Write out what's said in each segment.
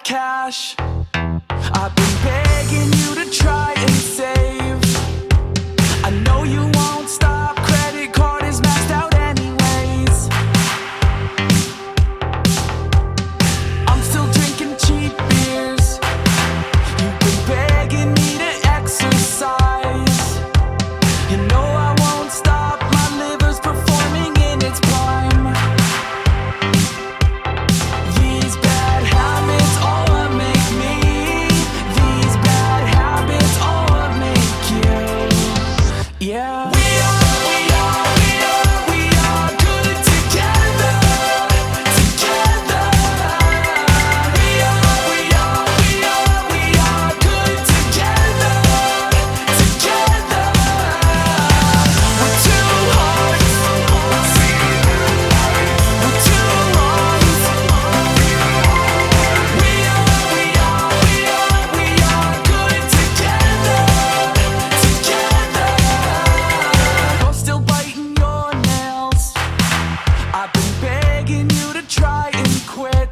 that cash. I've been begging you to try and save. I know you won't stop, credit card is maxed out anyways. I'm still drinking cheap beers. You've been begging me to exercise. You know I won't stop, my liver's performing in its prime. These bad habits all what make me. These bad habits all what make you. Yeah. We are good together. Together. We are good together. Together. We're two hearts. We're two wrongs. We are good together. Together. You're still biting your nails. I've been begging you to try and quit.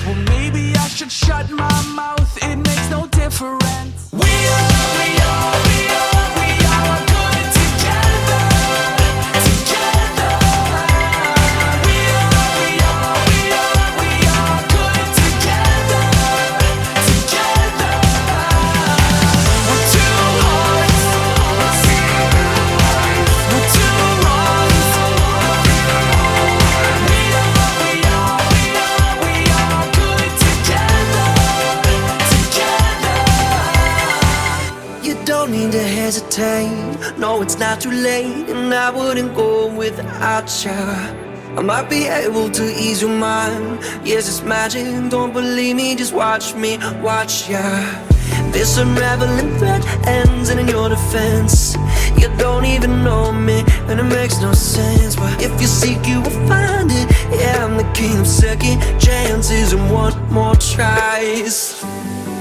Well, maybe I should shut my mouth. It makes no difference. We are good together. Together. We are good together. Together. We're two hearts. We're two wrongs. We are good together. Together. You don't need to hesitate. No, it's not too late, and I wouldn't go without you. I might be able to ease your mind. Yes, it's magic. Don't believe me, just watch me, watch ya. This unraveling thread ends in your defense. You don't even know me, and it makes no sense. But if you seek, you will find it. Yeah, I'm the king of second chances and one more tries.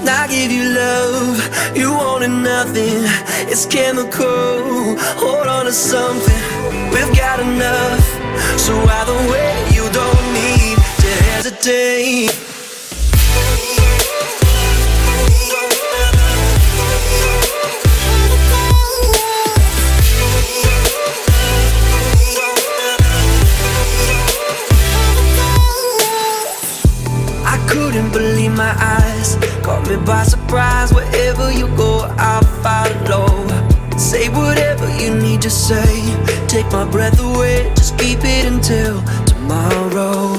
I give you love, you wanted nothing. It's chemical, hold on to something. We've got enough, so either way you don't need to hesitate. I couldn't believe my eyes, caught me by surprise. Wherever you go, I'll follow. Say whatever you need to say, take my breath away, just keep it until tomorrow.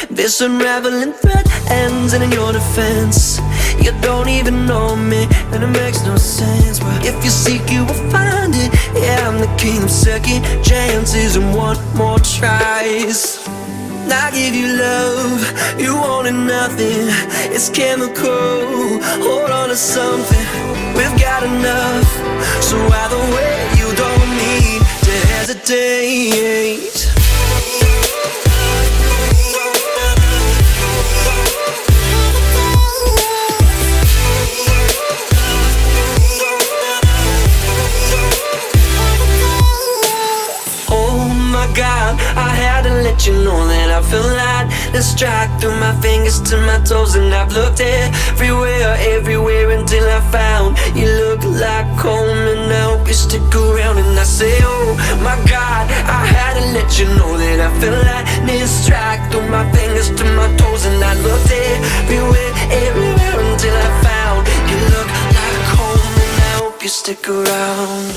This unraveling thread ends in your defense. You don't even know me, and it makes no sense. But if you seek, you will find it. Yeah, I'm the king of second chances and one more tries. I give you love, you wanted nothing. It's chemical, hold on to something. We've got enough, so either way you don't need to hesitate. Oh my God, I had to let you know that I feel lightning strike through my fingers to my toes, and I've looked everywhere until I found you. Look like home, and I hope you stick around. And I say, oh my God, I had to let you know that I feel lightning strike through my fingers to my toes, and I looked everywhere until I found you. Look like home, and I hope you stick around.